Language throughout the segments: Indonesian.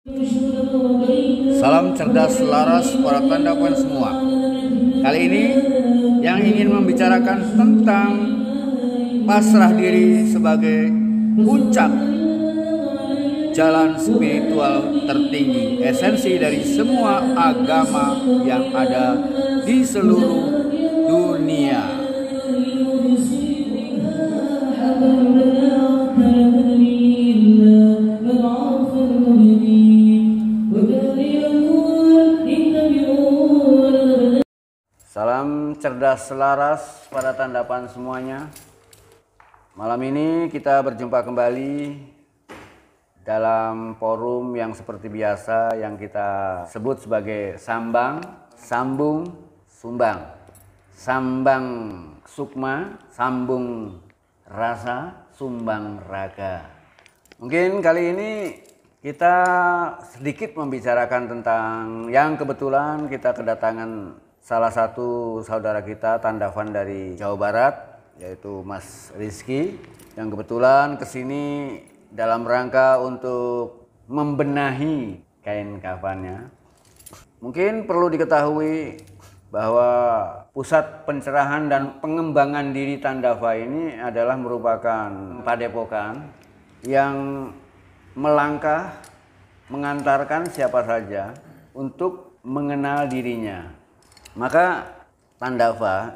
Salam cerdas selaras para tanda poin semua. Kali ini yang ingin membicarakan tentang pasrah diri sebagai puncak jalan spiritual tertinggi, esensi dari semua agama yang ada di seluruh dunia. Salam cerdas selaras pada tandapan semuanya. Malam ini kita berjumpa kembali dalam forum yang seperti biasa yang kita sebut sebagai sambang, sambung, sumbang. Sambang sukma, sambung rasa, sumbang raga. Mungkin kali ini kita sedikit membicarakan tentang yang kebetulan kita kedatangan salah satu saudara kita Tandavan dari Jawa Barat, yaitu Mas Rizky, yang kebetulan kesini dalam rangka untuk membenahi kain kafannya. Mungkin perlu diketahui bahwa pusat pencerahan dan pengembangan diri Tandava ini adalah merupakan padepokan yang melangkah mengantarkan siapa saja untuk mengenal dirinya. Maka Tandava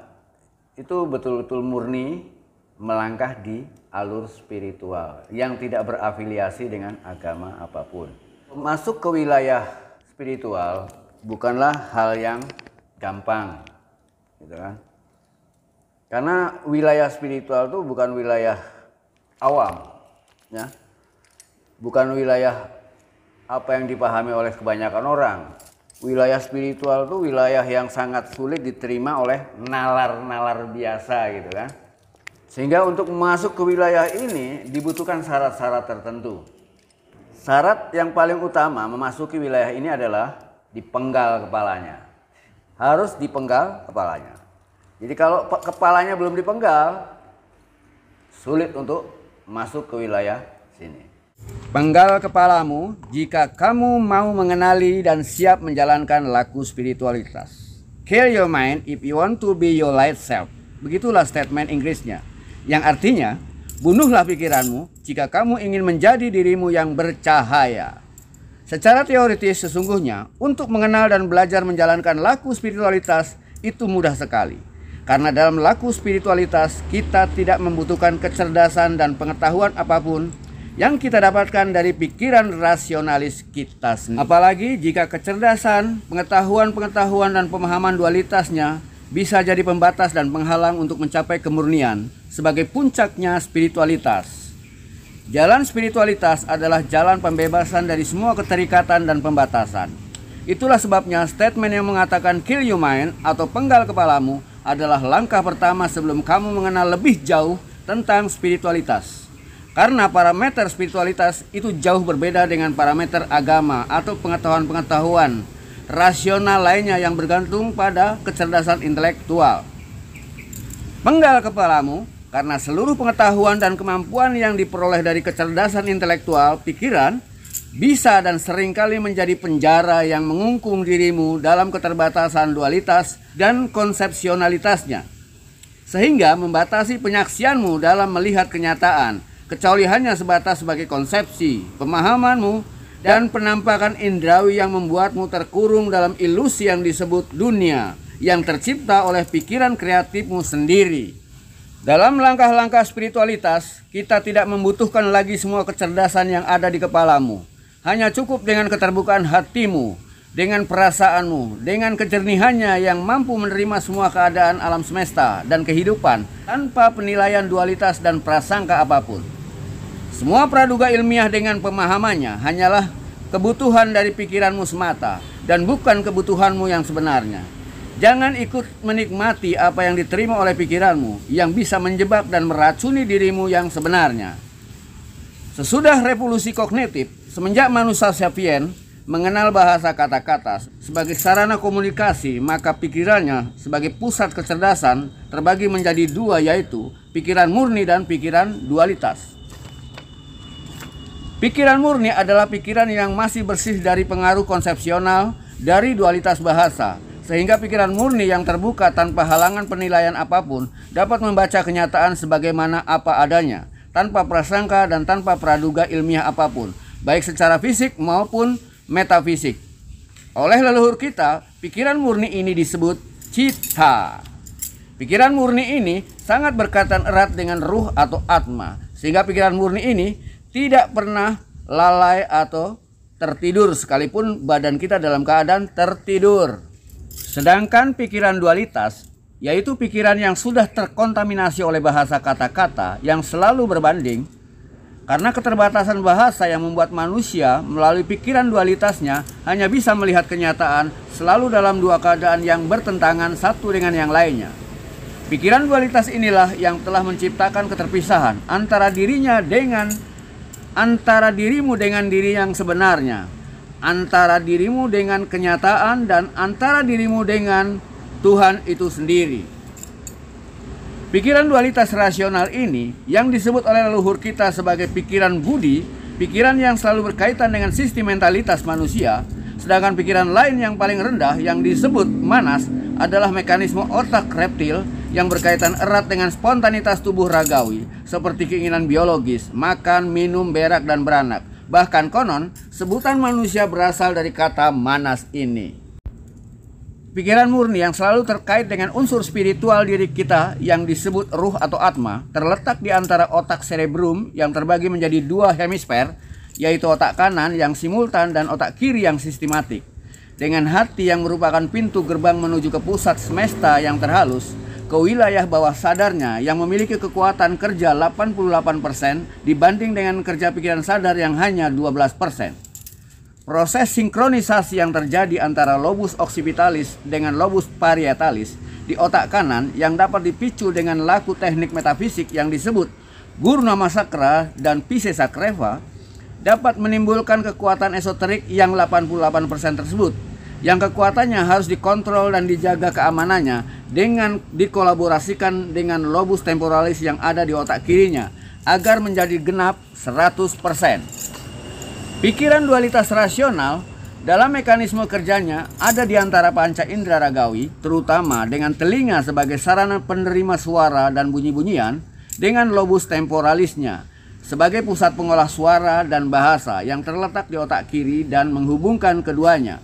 itu betul-betul murni melangkah di alur spiritual yang tidak berafiliasi dengan agama apapun. Masuk ke wilayah spiritual bukanlah hal yang gampang, gitu kan? Karena wilayah spiritual itu bukan wilayah awam, ya, bukan wilayah apa yang dipahami oleh kebanyakan orang. Wilayah spiritual itu wilayah yang sangat sulit diterima oleh nalar-nalar biasa, gitu kan. Sehingga untuk masuk ke wilayah ini dibutuhkan syarat-syarat tertentu. Syarat yang paling utama memasuki wilayah ini adalah dipenggal kepalanya. Harus dipenggal kepalanya. Jadi kalau kepalanya belum dipenggal, sulit untuk masuk ke wilayah sini. Penggal kepalamu jika kamu mau mengenali dan siap menjalankan laku spiritualitas. Kill your mind if you want to be your light self. Begitulah statement Inggrisnya. Yang artinya, bunuhlah pikiranmu jika kamu ingin menjadi dirimu yang bercahaya. Secara teoritis sesungguhnya, untuk mengenal dan belajar menjalankan laku spiritualitas itu mudah sekali. Karena dalam laku spiritualitas kita tidak membutuhkan kecerdasan dan pengetahuan apapun yang kita dapatkan dari pikiran rasionalis kita sendiri. Apalagi jika kecerdasan, pengetahuan dan pemahaman dualitasnya bisa jadi pembatas dan penghalang untuk mencapai kemurnian sebagai puncaknya spiritualitas. Jalan spiritualitas adalah jalan pembebasan dari semua keterikatan dan pembatasan. Itulah sebabnya statement yang mengatakan kill your mind atau penggal kepalamu adalah langkah pertama sebelum kamu mengenal lebih jauh tentang spiritualitas. Karena parameter spiritualitas itu jauh berbeda dengan parameter agama atau pengetahuan-pengetahuan rasional lainnya yang bergantung pada kecerdasan intelektual. Penggal kepalamu karena seluruh pengetahuan dan kemampuan yang diperoleh dari kecerdasan intelektual pikiran bisa dan seringkali menjadi penjara yang mengungkung dirimu dalam keterbatasan dualitas dan konsepsionalitasnya, sehingga membatasi penyaksianmu dalam melihat kenyataan, kecuali hanya sebatas sebagai konsepsi, pemahamanmu, dan penampakan indrawi yang membuatmu terkurung dalam ilusi yang disebut dunia yang tercipta oleh pikiran kreatifmu sendiri. Dalam langkah-langkah spiritualitas, kita tidak membutuhkan lagi semua kecerdasan yang ada di kepalamu. Hanya cukup dengan keterbukaan hatimu, dengan perasaanmu, dengan kejernihannya yang mampu menerima semua keadaan alam semesta dan kehidupan tanpa penilaian dualitas dan prasangka apapun. Semua praduga ilmiah dengan pemahamannya hanyalah kebutuhan dari pikiranmu semata dan bukan kebutuhanmu yang sebenarnya. Jangan ikut menikmati apa yang diterima oleh pikiranmu yang bisa menjebak dan meracuni dirimu yang sebenarnya. Sesudah revolusi kognitif, semenjak manusia sapien mengenal bahasa kata-kata sebagai sarana komunikasi, maka pikirannya sebagai pusat kecerdasan terbagi menjadi dua, yaitu pikiran murni dan pikiran dualitas. Pikiran murni adalah pikiran yang masih bersih dari pengaruh konsepsional dari dualitas bahasa, sehingga pikiran murni yang terbuka tanpa halangan penilaian apapun dapat membaca kenyataan sebagaimana apa adanya, tanpa prasangka dan tanpa praduga ilmiah apapun, baik secara fisik maupun metafisik. Oleh leluhur kita, pikiran murni ini disebut cita. Pikiran murni ini sangat berkaitan erat dengan ruh atau atma, sehingga pikiran murni ini tidak pernah lalai atau tertidur sekalipun badan kita dalam keadaan tertidur. Sedangkan pikiran dualitas, yaitu pikiran yang sudah terkontaminasi oleh bahasa kata-kata yang selalu berbanding, karena keterbatasan bahasa yang membuat manusia melalui pikiran dualitasnya hanya bisa melihat kenyataan selalu dalam dua keadaan yang bertentangan satu dengan yang lainnya. Pikiran dualitas inilah yang telah menciptakan keterpisahan antara dirimu dengan diri yang sebenarnya, antara dirimu dengan kenyataan, dan antara dirimu dengan Tuhan itu sendiri. Pikiran dualitas rasional ini yang disebut oleh leluhur kita sebagai pikiran budi, pikiran yang selalu berkaitan dengan sistem mentalitas manusia, sedangkan pikiran lain yang paling rendah yang disebut manas adalah mekanisme otak reptil yang berkaitan erat dengan spontanitas tubuh ragawi, seperti keinginan biologis, makan, minum, berak, dan beranak. Bahkan konon, sebutan manusia berasal dari kata manas ini. Pikiran murni yang selalu terkait dengan unsur spiritual diri kita yang disebut ruh atau atma, terletak di antara otak cerebrum yang terbagi menjadi dua hemisfer, yaitu otak kanan yang simultan dan otak kiri yang sistematik. Dengan hati yang merupakan pintu gerbang menuju ke pusat semesta yang terhalus, ke wilayah bawah sadarnya yang memiliki kekuatan kerja 88% dibanding dengan kerja pikiran sadar yang hanya 12%. Proses sinkronisasi yang terjadi antara lobus occipitalis dengan lobus parietalis di otak kanan yang dapat dipicu dengan laku teknik metafisik yang disebut Gurnama Sakra dan Pisesa Kreva dapat menimbulkan kekuatan esoterik yang 88% tersebut, yang kekuatannya harus dikontrol dan dijaga keamanannya dengan dikolaborasikan dengan lobus temporalis yang ada di otak kirinya agar menjadi genap 100%. Pikiran dualitas rasional dalam mekanisme kerjanya ada di antara panca indera ragawi, terutama dengan telinga sebagai sarana penerima suara dan bunyi-bunyian, dengan lobus temporalisnya sebagai pusat pengolah suara dan bahasa yang terletak di otak kiri dan menghubungkan keduanya.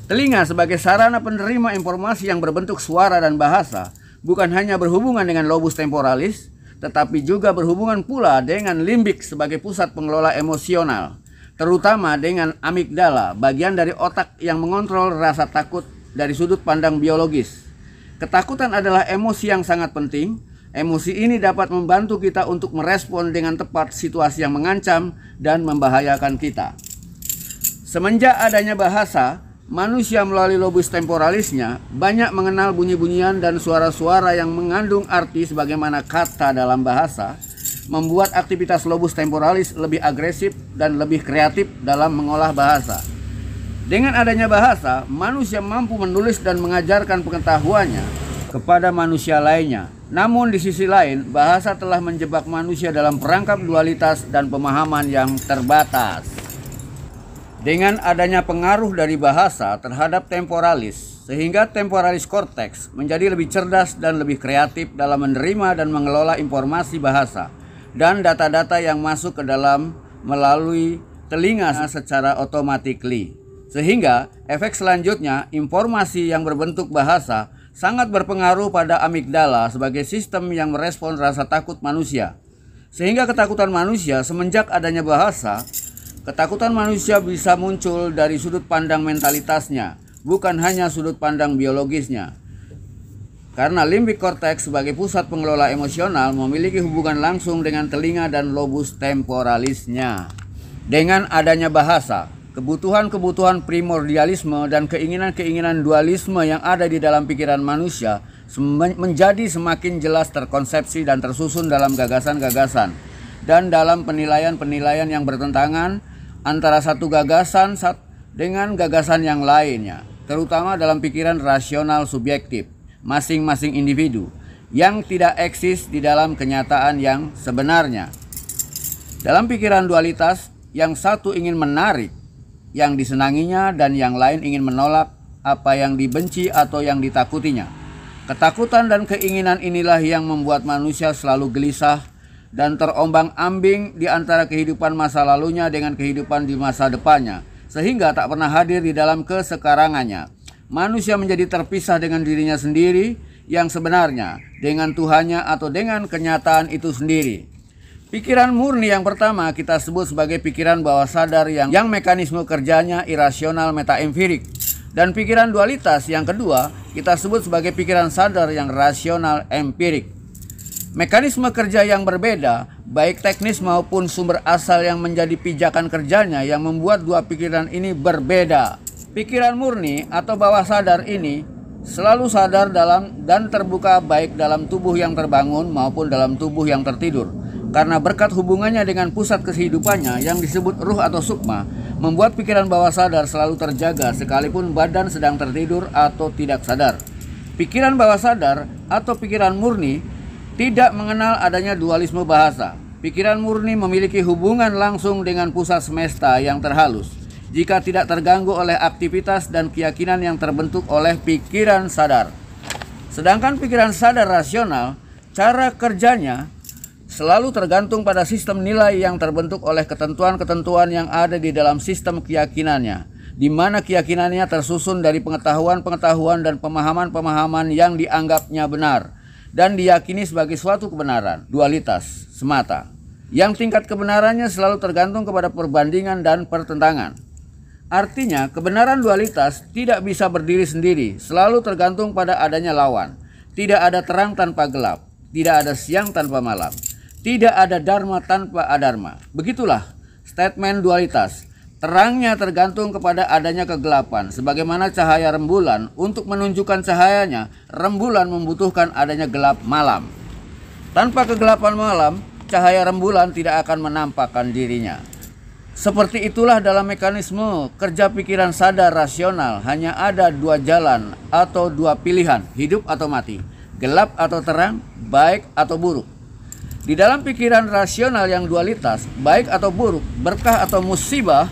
Telinga sebagai sarana penerima informasi yang berbentuk suara dan bahasa bukan hanya berhubungan dengan lobus temporalis, tetapi juga berhubungan pula dengan limbik sebagai pusat pengelola emosional, terutama dengan amigdala, bagian dari otak yang mengontrol rasa takut dari sudut pandang biologis. Ketakutan adalah emosi yang sangat penting. Emosi ini dapat membantu kita untuk merespon dengan tepat situasi yang mengancam dan membahayakan kita. Semenjak adanya bahasa, manusia melalui lobus temporalisnya banyak mengenal bunyi-bunyian dan suara-suara yang mengandung arti sebagaimana kata dalam bahasa, membuat aktivitas lobus temporalis lebih agresif dan lebih kreatif dalam mengolah bahasa. Dengan adanya bahasa, manusia mampu menulis dan mengajarkan pengetahuannya kepada manusia lainnya. Namun di sisi lain, bahasa telah menjebak manusia dalam perangkap dualitas dan pemahaman yang terbatas. Dengan adanya pengaruh dari bahasa terhadap temporalis, sehingga temporalis cortex menjadi lebih cerdas dan lebih kreatif dalam menerima dan mengelola informasi bahasa dan data-data yang masuk ke dalam melalui telinga secara otomatis. Sehingga efek selanjutnya, informasi yang berbentuk bahasa sangat berpengaruh pada amigdala sebagai sistem yang merespon rasa takut manusia. Sehingga ketakutan manusia semenjak adanya bahasa, ketakutan manusia bisa muncul dari sudut pandang mentalitasnya, bukan hanya sudut pandang biologisnya. Karena limbik korteks sebagai pusat pengelola emosional memiliki hubungan langsung dengan telinga dan lobus temporalisnya. Dengan adanya bahasa, kebutuhan-kebutuhan primordialisme dan keinginan-keinginan dualisme yang ada di dalam pikiran manusia menjadi semakin jelas terkonsepsi dan tersusun dalam gagasan-gagasan dan dalam penilaian-penilaian yang bertentangan antara satu gagasan dengan gagasan yang lainnya, terutama dalam pikiran rasional subjektif masing-masing individu yang tidak eksis di dalam kenyataan yang sebenarnya. Dalam pikiran dualitas, yang satu ingin menarik yang disenanginya dan yang lain ingin menolak apa yang dibenci atau yang ditakutinya. Ketakutan dan keinginan inilah yang membuat manusia selalu gelisah dan terombang-ambing di antara kehidupan masa lalunya dengan kehidupan di masa depannya, sehingga tak pernah hadir di dalam kesekarangannya. Manusia menjadi terpisah dengan dirinya sendiri yang sebenarnya, dengan Tuhannya atau dengan kenyataan itu sendiri. Pikiran murni yang pertama kita sebut sebagai pikiran bawah sadar yang mekanisme kerjanya irasional metaempirik. Dan pikiran dualitas yang kedua kita sebut sebagai pikiran sadar yang rasional empirik. Mekanisme kerja yang berbeda, baik teknis maupun sumber asal yang menjadi pijakan kerjanya yang membuat dua pikiran ini berbeda. Pikiran murni atau bawah sadar ini selalu sadar dalam dan terbuka baik dalam tubuh yang terbangun maupun dalam tubuh yang tertidur. Karena berkat hubungannya dengan pusat kehidupannya yang disebut ruh atau sukma, membuat pikiran bawah sadar selalu terjaga sekalipun badan sedang tertidur atau tidak sadar. Pikiran bawah sadar atau pikiran murni tidak mengenal adanya dualisme bahasa. Pikiran murni memiliki hubungan langsung dengan pusat semesta yang terhalus jika tidak terganggu oleh aktivitas dan keyakinan yang terbentuk oleh pikiran sadar. Sedangkan pikiran sadar rasional, cara kerjanya selalu tergantung pada sistem nilai yang terbentuk oleh ketentuan-ketentuan yang ada di dalam sistem keyakinannya, di mana keyakinannya tersusun dari pengetahuan-pengetahuan dan pemahaman-pemahaman yang dianggapnya benar dan diyakini sebagai suatu kebenaran, dualitas semata, yang tingkat kebenarannya selalu tergantung kepada perbandingan dan pertentangan. Artinya, kebenaran dualitas tidak bisa berdiri sendiri, selalu tergantung pada adanya lawan. Tidak ada terang tanpa gelap, tidak ada siang tanpa malam, tidak ada dharma tanpa adharma. Begitulah statement dualitas. Terangnya tergantung kepada adanya kegelapan. Sebagaimana cahaya rembulan, untuk menunjukkan cahayanya, rembulan membutuhkan adanya gelap malam. Tanpa kegelapan malam, cahaya rembulan tidak akan menampakkan dirinya. Seperti itulah dalam mekanisme kerja pikiran sadar rasional, hanya ada dua jalan atau dua pilihan, hidup atau mati, gelap atau terang, baik atau buruk. Di dalam pikiran rasional yang dualitas, baik atau buruk, berkah atau musibah,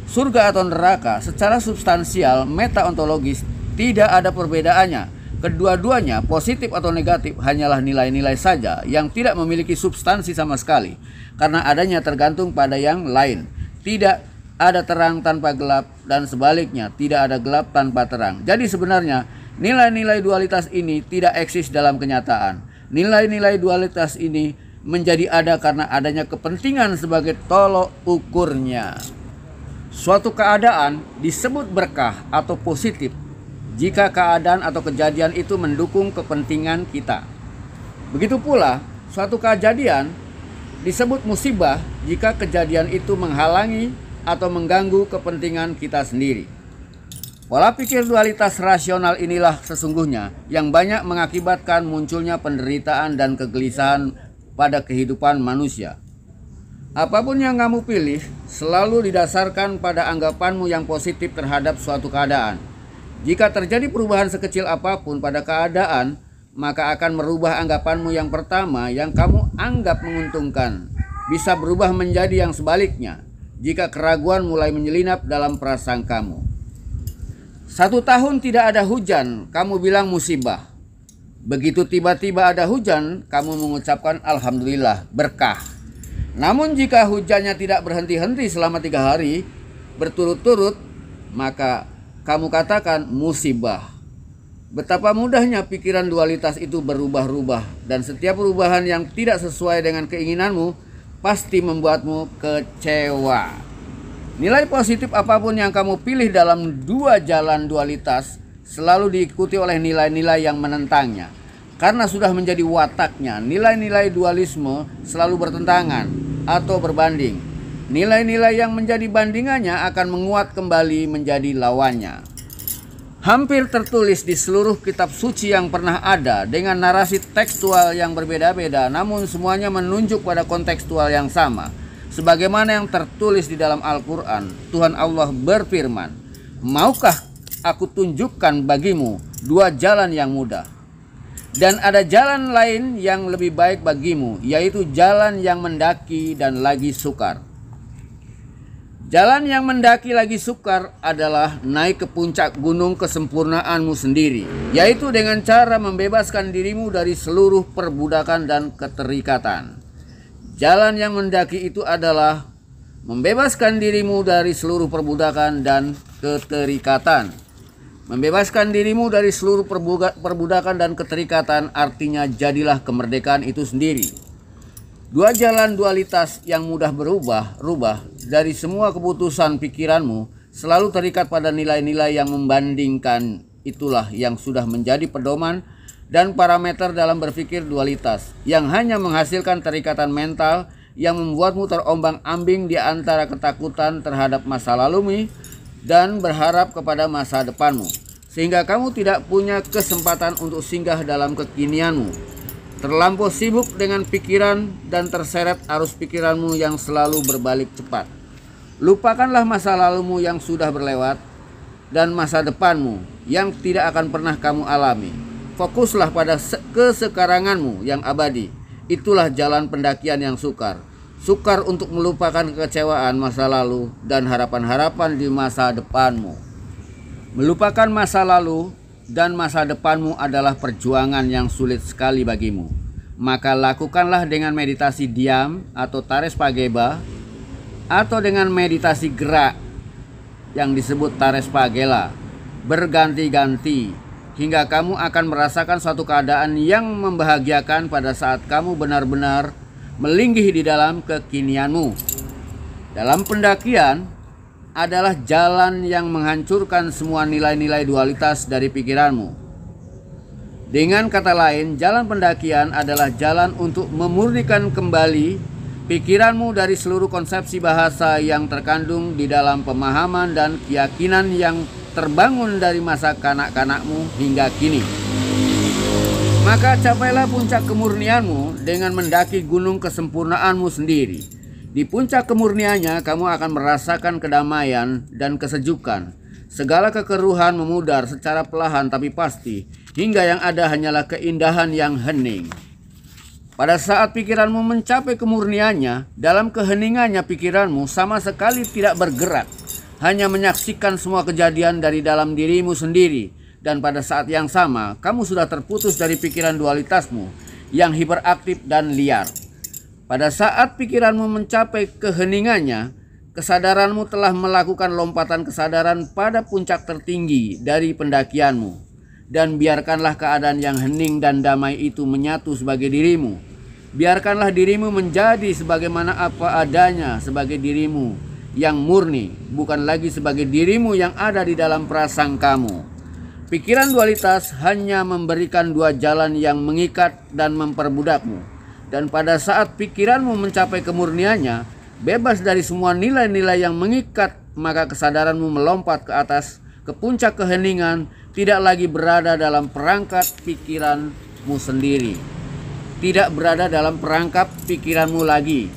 surga atau neraka, secara substansial meta-ontologis tidak ada perbedaannya. Kedua-duanya, positif atau negatif, hanyalah nilai-nilai saja yang tidak memiliki substansi sama sekali, karena adanya tergantung pada yang lain. Tidak ada terang tanpa gelap dan sebaliknya, tidak ada gelap tanpa terang. Jadi sebenarnya nilai-nilai dualitas ini tidak eksis dalam kenyataan. Nilai-nilai dualitas ini menjadi ada karena adanya kepentingan sebagai tolok ukurnya. Suatu keadaan disebut berkah atau positif jika keadaan atau kejadian itu mendukung kepentingan kita. Begitu pula, suatu kejadian disebut musibah jika kejadian itu menghalangi atau mengganggu kepentingan kita sendiri. Pola pikir dualitas rasional inilah sesungguhnya yang banyak mengakibatkan munculnya penderitaan dan kegelisahan pada kehidupan manusia. Apapun yang kamu pilih selalu didasarkan pada anggapanmu yang positif terhadap suatu keadaan. Jika terjadi perubahan sekecil apapun pada keadaan, maka akan merubah anggapanmu yang pertama yang kamu anggap menguntungkan. Bisa berubah menjadi yang sebaliknya jika keraguan mulai menyelinap dalam prasangkamu. 1 tahun tidak ada hujan, kamu bilang musibah. Begitu tiba-tiba ada hujan, kamu mengucapkan alhamdulillah, berkah. Namun jika hujannya tidak berhenti-henti selama 3 hari berturut-turut, maka kamu katakan musibah. Betapa mudahnya pikiran dualitas itu berubah-ubah, dan setiap perubahan yang tidak sesuai dengan keinginanmu pasti membuatmu kecewa. Nilai positif apapun yang kamu pilih dalam dua jalan dualitas selalu diikuti oleh nilai-nilai yang menentangnya. Karena sudah menjadi wataknya, nilai-nilai dualisme selalu bertentangan atau berbanding. Nilai-nilai yang menjadi bandingannya akan menguat kembali menjadi lawannya. Hampir tertulis di seluruh kitab suci yang pernah ada dengan narasi tekstual yang berbeda-beda, namun semuanya menunjuk pada kontekstual yang sama. Sebagaimana yang tertulis di dalam Al-Quran, Tuhan Allah berfirman, "Maukah aku tunjukkan bagimu dua jalan yang mudah?" Dan ada jalan lain yang lebih baik bagimu, yaitu jalan yang mendaki dan lagi sukar. Jalan yang mendaki lagi sukar adalah naik ke puncak gunung kesempurnaanmu sendiri, yaitu dengan cara membebaskan dirimu dari seluruh perbudakan dan keterikatan. Jalan yang mendaki itu adalah membebaskan dirimu dari seluruh perbudakan dan keterikatan. Membebaskan dirimu dari seluruh perbudakan dan keterikatan artinya jadilah kemerdekaan itu sendiri. Dua jalan dualitas yang mudah berubah dari semua keputusan pikiranmu selalu terikat pada nilai-nilai yang membandingkan. Itulah yang sudah menjadi pedoman dan parameter dalam berpikir dualitas yang hanya menghasilkan terikatan mental yang membuatmu terombang-ambing di antara ketakutan terhadap masa lalumu dan berharap kepada masa depanmu, sehingga kamu tidak punya kesempatan untuk singgah dalam kekinianmu. Terlampau sibuk dengan pikiran dan terseret arus pikiranmu yang selalu berbalik cepat. Lupakanlah masa lalumu yang sudah berlewat dan masa depanmu yang tidak akan pernah kamu alami. Fokuslah pada kesekaranganmu yang abadi. Itulah jalan pendakian yang sukar. Sukar untuk melupakan kekecewaan masa lalu dan harapan-harapan di masa depanmu. Melupakan masa lalu dan masa depanmu adalah perjuangan yang sulit sekali bagimu. Maka lakukanlah dengan meditasi diam atau tares pageba, atau dengan meditasi gerak yang disebut tares pagela, berganti-ganti, hingga kamu akan merasakan suatu keadaan yang membahagiakan pada saat kamu benar-benar melinggih di dalam kekinianmu. Dalam pendakian adalah jalan yang menghancurkan semua nilai-nilai dualitas dari pikiranmu. Dengan kata lain, jalan pendakian adalah jalan untuk memurnikan kembali pikiranmu dari seluruh konsepsi bahasa yang terkandung di dalam pemahaman dan keyakinan yang terbangun dari masa kanak-kanakmu hingga kini. Maka capailah puncak kemurnianmu dengan mendaki gunung kesempurnaanmu sendiri. Di puncak kemurniannya kamu akan merasakan kedamaian dan kesejukan. Segala kekeruhan memudar secara perlahan tapi pasti, hingga yang ada hanyalah keindahan yang hening. Pada saat pikiranmu mencapai kemurniannya, dalam keheningannya pikiranmu sama sekali tidak bergerak, hanya menyaksikan semua kejadian dari dalam dirimu sendiri. Dan pada saat yang sama, kamu sudah terputus dari pikiran dualitasmu yang hiperaktif dan liar. Pada saat pikiranmu mencapai keheningannya, kesadaranmu telah melakukan lompatan kesadaran pada puncak tertinggi dari pendakianmu. Dan biarkanlah keadaan yang hening dan damai itu menyatu sebagai dirimu. Biarkanlah dirimu menjadi sebagaimana apa adanya sebagai dirimu yang murni, bukan lagi sebagai dirimu yang ada di dalam prasangkamu. Pikiran dualitas hanya memberikan dua jalan yang mengikat dan memperbudakmu. Dan pada saat pikiranmu mencapai kemurniannya, bebas dari semua nilai-nilai yang mengikat, maka kesadaranmu melompat ke atas, ke puncak keheningan, tidak lagi berada dalam perangkat pikiranmu sendiri. Tidak berada dalam perangkap pikiranmu lagi.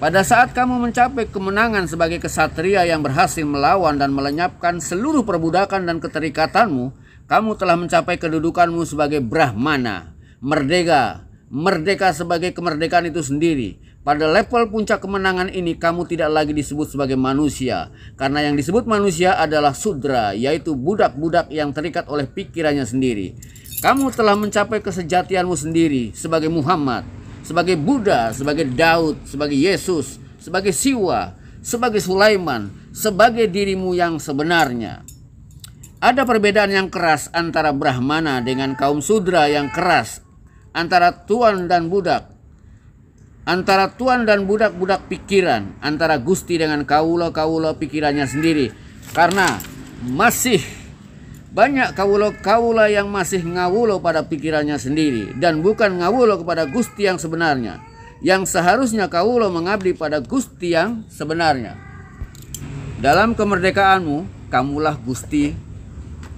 Pada saat kamu mencapai kemenangan sebagai kesatria yang berhasil melawan dan melenyapkan seluruh perbudakan dan keterikatanmu, kamu telah mencapai kedudukanmu sebagai Brahmana, merdeka. Merdeka sebagai kemerdekaan itu sendiri. Pada level puncak kemenangan ini kamu tidak lagi disebut sebagai manusia, karena yang disebut manusia adalah Sudra, yaitu budak-budak yang terikat oleh pikirannya sendiri. Kamu telah mencapai kesejatianmu sendiri sebagai Muhammad, sebagai Buddha, sebagai Daud, sebagai Yesus, sebagai Siwa, sebagai Sulaiman, sebagai dirimu yang sebenarnya. Ada perbedaan yang keras antara Brahmana dengan kaum Sudra yang keras, antara tuan dan budak, antara tuan dan budak-budak pikiran, antara Gusti dengan kaula-kaula pikirannya sendiri. Karena masih banyak kaula-kaula yang masih ngawulo pada pikirannya sendiri dan bukan ngawulo kepada Gusti yang sebenarnya, yang seharusnya kaula mengabdi pada Gusti yang sebenarnya. Dalam kemerdekaanmu, kamulah Gusti,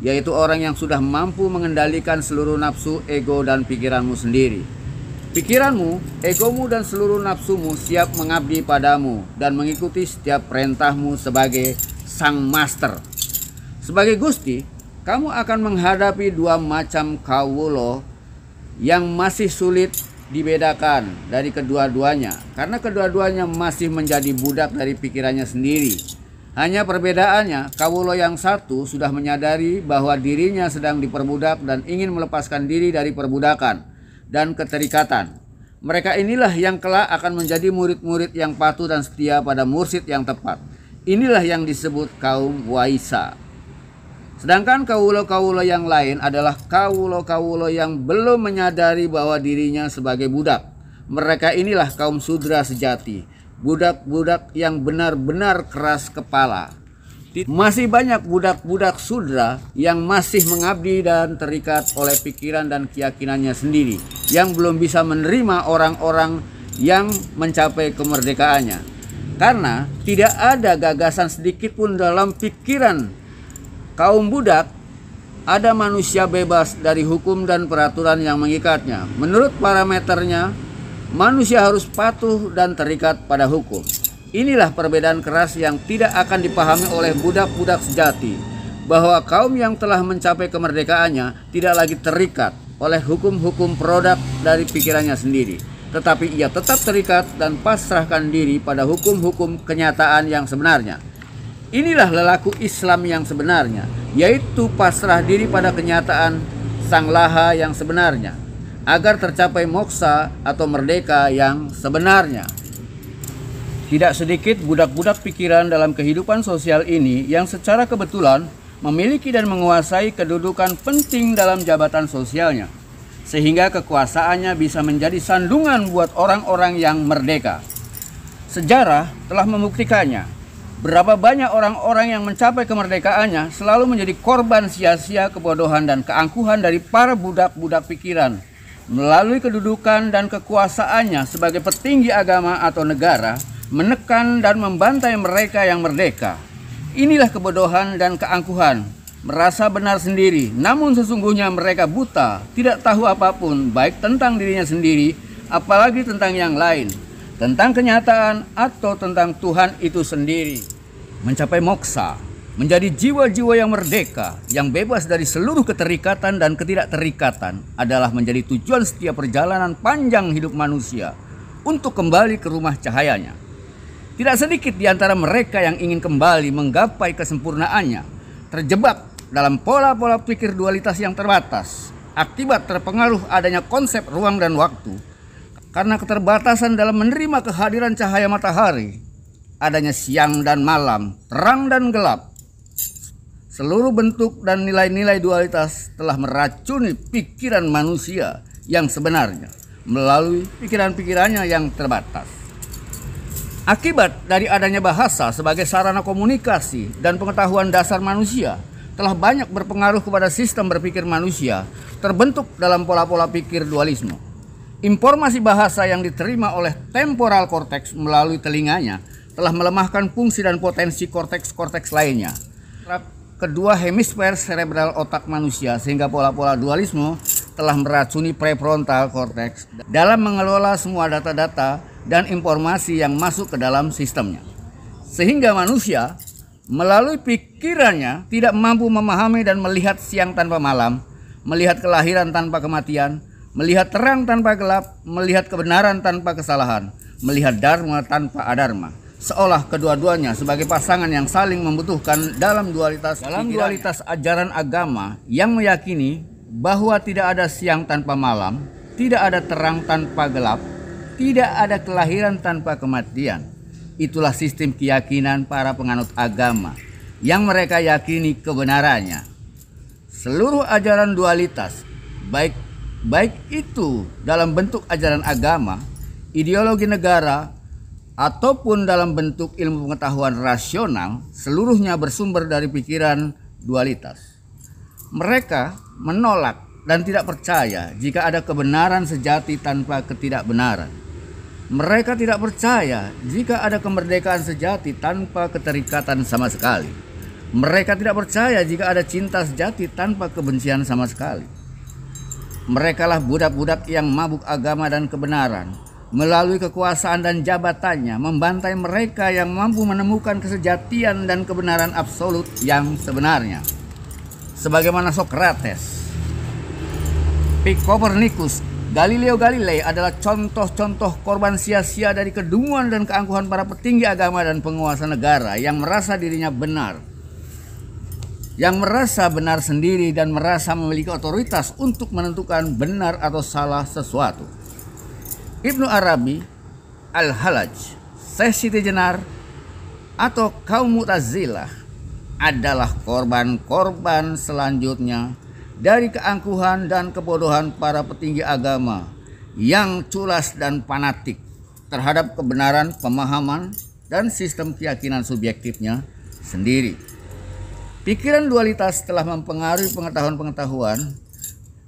yaitu orang yang sudah mampu mengendalikan seluruh nafsu, ego, dan pikiranmu sendiri. Pikiranmu, egomu, dan seluruh nafsumu siap mengabdi padamu dan mengikuti setiap perintahmu sebagai sang master. Sebagai Gusti, kamu akan menghadapi dua macam kawulo yang masih sulit dibedakan dari kedua-duanya, karena kedua-duanya masih menjadi budak dari pikirannya sendiri. Hanya perbedaannya, kawula yang satu sudah menyadari bahwa dirinya sedang diperbudak dan ingin melepaskan diri dari perbudakan dan keterikatan. Mereka inilah yang kelak akan menjadi murid-murid yang patuh dan setia pada mursyid yang tepat. Inilah yang disebut kaum Waisa. Sedangkan kawula-kawula yang lain adalah kawula-kawula yang belum menyadari bahwa dirinya sebagai budak. Mereka inilah kaum Sudra sejati, budak-budak yang benar-benar keras kepala. Masih banyak budak-budak Sudra yang masih mengabdi dan terikat oleh pikiran dan keyakinannya sendiri, yang belum bisa menerima orang-orang yang mencapai kemerdekaannya. Karena tidak ada gagasan sedikit pun dalam pikiran kaum budak, ada manusia bebas dari hukum dan peraturan yang mengikatnya. Menurut parameternya, manusia harus patuh dan terikat pada hukum. Inilah perbedaan keras yang tidak akan dipahami oleh budak-budak sejati, bahwa kaum yang telah mencapai kemerdekaannya tidak lagi terikat oleh hukum-hukum produk dari pikirannya sendiri, tetapi ia tetap terikat dan pasrahkan diri pada hukum-hukum kenyataan yang sebenarnya. Inilah lelaku Islam yang sebenarnya, yaitu pasrah diri pada kenyataan Sang Laha yang sebenarnya, agar tercapai moksa atau merdeka yang sebenarnya. Tidak sedikit budak-budak pikiran dalam kehidupan sosial ini yang secara kebetulan memiliki dan menguasai kedudukan penting dalam jabatan sosialnya, sehingga kekuasaannya bisa menjadi sandungan buat orang-orang yang merdeka. Sejarah telah membuktikannya. Berapa banyak orang-orang yang mencapai kemerdekaannya selalu menjadi korban sia-sia kebodohan dan keangkuhan dari para budak-budak pikiran. Melalui kedudukan dan kekuasaannya sebagai petinggi agama atau negara, menekan dan membantai mereka yang merdeka. Inilah kebodohan dan keangkuhan, merasa benar sendiri, namun sesungguhnya mereka buta, tidak tahu apapun, baik tentang dirinya sendiri, apalagi tentang yang lain, tentang kenyataan atau tentang Tuhan itu sendiri. Mencapai moksa, menjadi jiwa-jiwa yang merdeka, yang bebas dari seluruh keterikatan dan ketidakterikatan, adalah menjadi tujuan setiap perjalanan panjang hidup manusia untuk kembali ke rumah cahayanya. Tidak sedikit di antara mereka yang ingin kembali menggapai kesempurnaannya terjebak dalam pola-pola pikir dualitas yang terbatas akibat terpengaruh adanya konsep ruang dan waktu. Karena keterbatasan dalam menerima kehadiran cahaya matahari, adanya siang dan malam, terang dan gelap, seluruh bentuk dan nilai-nilai dualitas telah meracuni pikiran manusia yang sebenarnya melalui pikiran-pikirannya yang terbatas. Akibat dari adanya bahasa sebagai sarana komunikasi dan pengetahuan dasar manusia telah banyak berpengaruh kepada sistem berpikir manusia terbentuk dalam pola-pola pikir dualisme. Informasi bahasa yang diterima oleh temporal cortex melalui telinganya telah melemahkan fungsi dan potensi korteks-korteks lainnya. Kedua hemisfer cerebral otak manusia, sehingga pola-pola dualisme telah meracuni prefrontal cortex dalam mengelola semua data-data dan informasi yang masuk ke dalam sistemnya. Sehingga manusia melalui pikirannya tidak mampu memahami dan melihat siang tanpa malam, melihat kelahiran tanpa kematian, melihat terang tanpa gelap, melihat kebenaran tanpa kesalahan, melihat dharma tanpa adharma. Seolah kedua-duanya sebagai pasangan yang saling membutuhkan dalam dualitas ajaran agama yang meyakini bahwa tidak ada siang tanpa malam, tidak ada terang tanpa gelap, tidak ada kelahiran tanpa kematian. Itulah sistem keyakinan para penganut agama yang mereka yakini kebenarannya. Seluruh ajaran dualitas, baik itu dalam bentuk ajaran agama, ideologi negara, ataupun dalam bentuk ilmu pengetahuan rasional, seluruhnya bersumber dari pikiran dualitas. Mereka menolak dan tidak percaya jika ada kebenaran sejati tanpa ketidakbenaran. Mereka tidak percaya jika ada kemerdekaan sejati tanpa keterikatan sama sekali. Mereka tidak percaya jika ada cinta sejati tanpa kebencian sama sekali. Merekalah budak-budak yang mabuk agama dan kebenaran. Melalui kekuasaan dan jabatannya membantai mereka yang mampu menemukan kesejatian dan kebenaran absolut yang sebenarnya. Sebagaimana Sokrates Kopernikus, Galileo Galilei adalah contoh-contoh korban sia-sia dari kedunguan dan keangkuhan para petinggi agama dan penguasa negara yang merasa dirinya benar. Yang merasa benar sendiri dan merasa memiliki otoritas untuk menentukan benar atau salah sesuatu. Ibnu Arabi, Al-Hallaj, Syekh Siti Jenar, atau kaum Mu'tazilah adalah korban-korban selanjutnya dari keangkuhan dan kebodohan para petinggi agama yang culas dan fanatik terhadap kebenaran pemahaman dan sistem keyakinan subjektifnya sendiri. Pikiran dualitas telah mempengaruhi pengetahuan-pengetahuan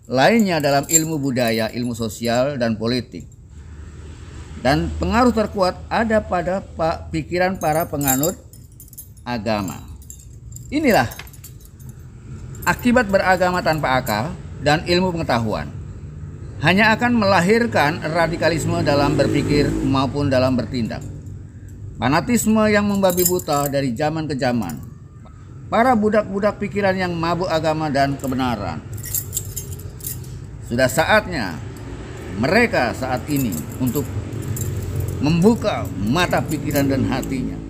lainnya dalam ilmu budaya, ilmu sosial, dan politik. Dan pengaruh terkuat ada pada pikiran para penganut agama. Inilah akibat beragama tanpa akal dan ilmu pengetahuan. Hanya akan melahirkan radikalisme dalam berpikir maupun dalam bertindak. Fanatisme yang membabi buta dari zaman ke zaman. Para budak-budak pikiran yang mabuk agama dan kebenaran. Sudah saatnya mereka saat ini untuk membuka mata pikiran dan hatinya